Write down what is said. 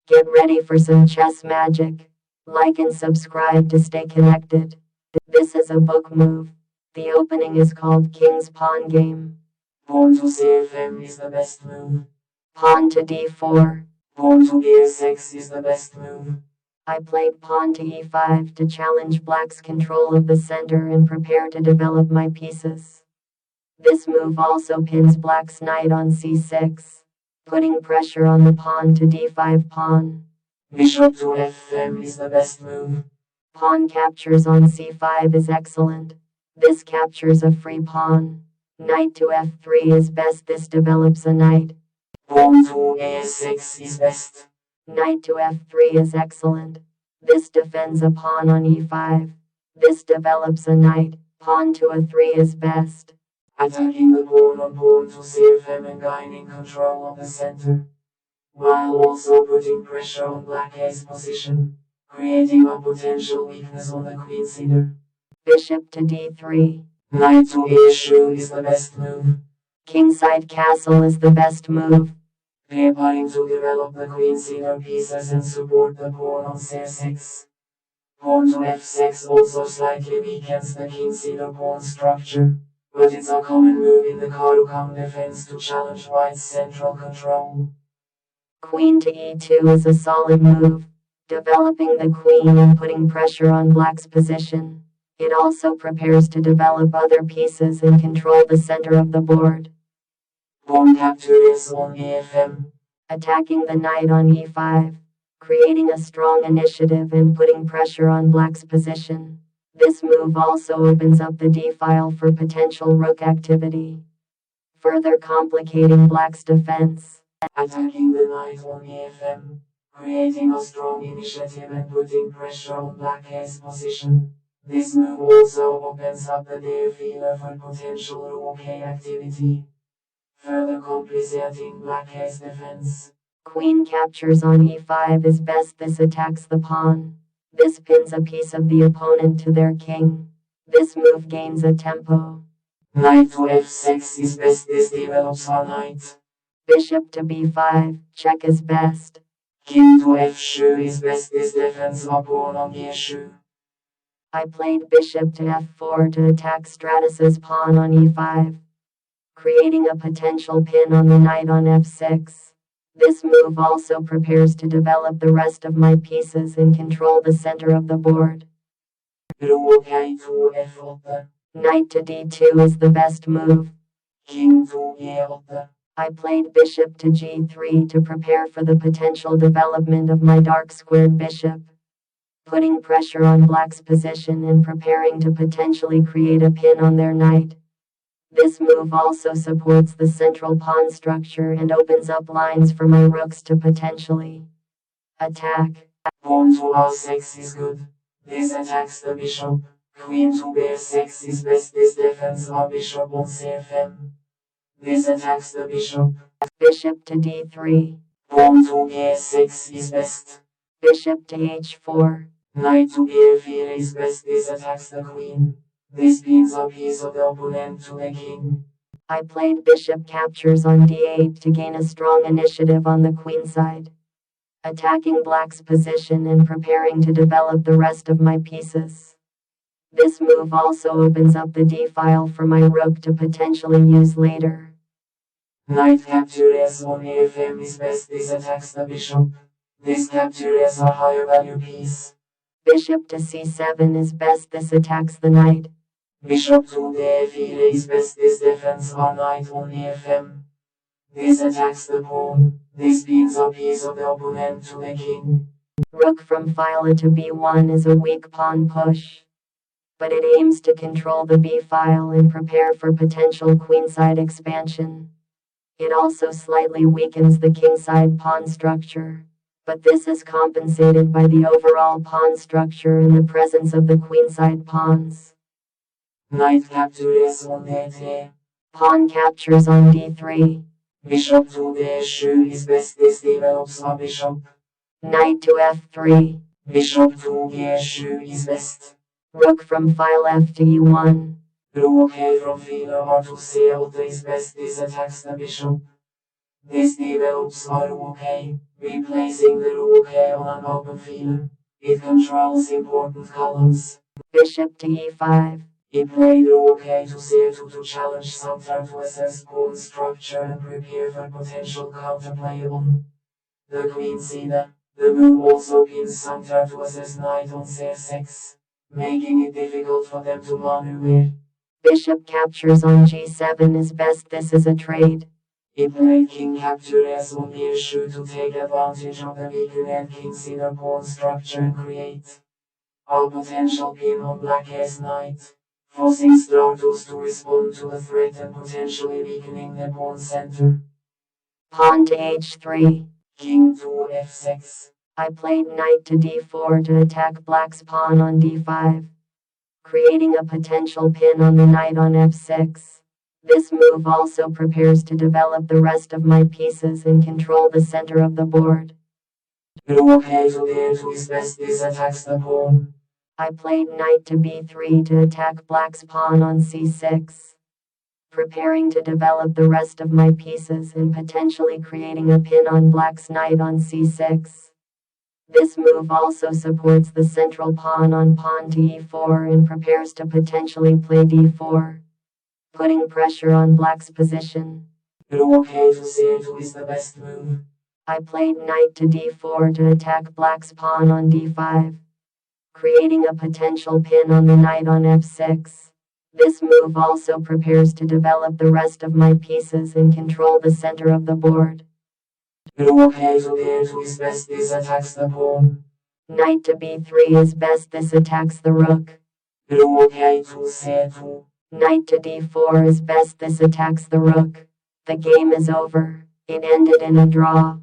Get ready for some chess magic. Like and subscribe to stay connected. This is a book move. The opening is called King's Pawn Game. Pawn to c5 is the best move. Pawn to d4. Pawn to b6 is the best move. I played pawn to e5 to challenge black's control of the center and prepare to develop my pieces. This move also pins black's knight on c6, putting pressure on the pawn to d5 pawn. Bishop to f5 is the best move. Pawn captures on c5 is excellent. This captures a free pawn. Knight to f3 is best. This develops a knight. Pawn to a6 is best. Knight to f3 is excellent. This defends a pawn on e5. This develops a knight. Pawn to a3 is best. Attacking the pawn on pawn to c5 and gaining control of the center, while also putting pressure on black ace position, creating a potential weakness on the queen cedar. Bishop to d3. Knight to e2 is the best move. Kingside castle is the best move. Preparing to develop the queen cedar pieces and support the pawn on c6. Pawn to f6 also slightly weakens the king cedar pawn structure, but it's a common move in the Caro-Kann Defense to challenge white's central control. Queen to e2 is a solid move, developing the queen and putting pressure on black's position. It also prepares to develop other pieces and control the center of the board. Pawn captures on e5. Attacking the knight on e5, creating a strong initiative and putting pressure on black's position. This move also opens up the d-file for potential rook activity, further complicating black's defense. Attacking the knight on e5, creating a strong initiative and putting pressure on black ace position. This move also opens up the d-file for potential rook activity, further complicating black ace defense. Queen captures on e5 is best. This attacks the pawn. This pins a piece of the opponent to their king. This move gains a tempo. Knight to f6 is best. This develops a knight. Bishop to b5, check is best. King to f2 is best. This defends a pawn on e2. I played bishop to f4 to attack Stratos' pawn on e5, creating a potential pin on the knight on f6. This move also prepares to develop the rest of my pieces and control the center of the board. Rook to f8. Knight to d2 is the best move. King to e8. I played bishop to g3 to prepare for the potential development of my dark squared bishop, putting pressure on black's position and preparing to potentially create a pin on their knight. This move also supports the central pawn structure and opens up lines for my rooks to potentially attack. Pawn to a6 is good. This attacks the bishop. Queen to b6 is best. This defends a bishop on c5. This attacks the bishop. Bishop to d3. Pawn to e6 is best. Bishop to h4. Knight to e4 is best. This attacks the queen. This pins a piece of the opponent to the king. I played bishop captures on d8 to gain a strong initiative on the queen side, attacking black's position and preparing to develop the rest of my pieces. This move also opens up the d-file for my rook to potentially use later. Knight captures on e5 is best. This attacks the bishop. This captures a higher value piece. Bishop to c7 is best. This attacks the knight. Bishop to d4 is best. This defends a knight on e5. This attacks the pawn. This pins a piece of the opponent to the king. Rook from file to b1 is a weak pawn push, but it aims to control the b-file and prepare for potential queenside expansion. It also slightly weakens the kingside pawn structure, but this is compensated by the overall pawn structure in the presence of the queenside pawns. Knight captures on d3. Pawn captures on d3. Bishop to d2 is best. This develops a bishop. Knight to f3. Bishop to g2 is best. Rook from file f to e1. Rook from file to c8 is best. This attacks the bishop. This develops a rook. replacing the rook on an open field. It controls important columns. Bishop to e5. He played rook to c2 to challenge Sumter to assess pawn structure and prepare for potential counterplay on the queen c. The move also pins Sumter to assess knight on c6, making it difficult for them to maneuver. Bishop captures on g7 is best. This is a trade. He played king capture as one issue to take advantage of the weakened king c pawn structure and create a potential pin on black ace knight, forcing Stratos to respond to the threat and potentially weakening the pawn center. Pawn to h3. King to f6. I played knight to d4 to attack black's pawn on d5, creating a potential pin on the knight on f6. This move also prepares to develop the rest of my pieces and control the center of the board. Rook to d2 is best. This attacks the pawn. I played knight to b3 to attack black's pawn on c6, preparing to develop the rest of my pieces and potentially creating a pin on black's knight on c6. This move also supports the central pawn on pawn to e4 and prepares to potentially play d4, putting pressure on black's position. Rook to c2 is the best move. I played knight to d4 to attack black's pawn on d5, creating a potential pin on the knight on f6. This move also prepares to develop the rest of my pieces and control the center of the board. Rook to d2 is best. This attacks the pawn. Knight to b3 is best. This attacks the rook. Rook to c2. Knight to d4 is best. This attacks the rook. The game is over. It ended in a draw.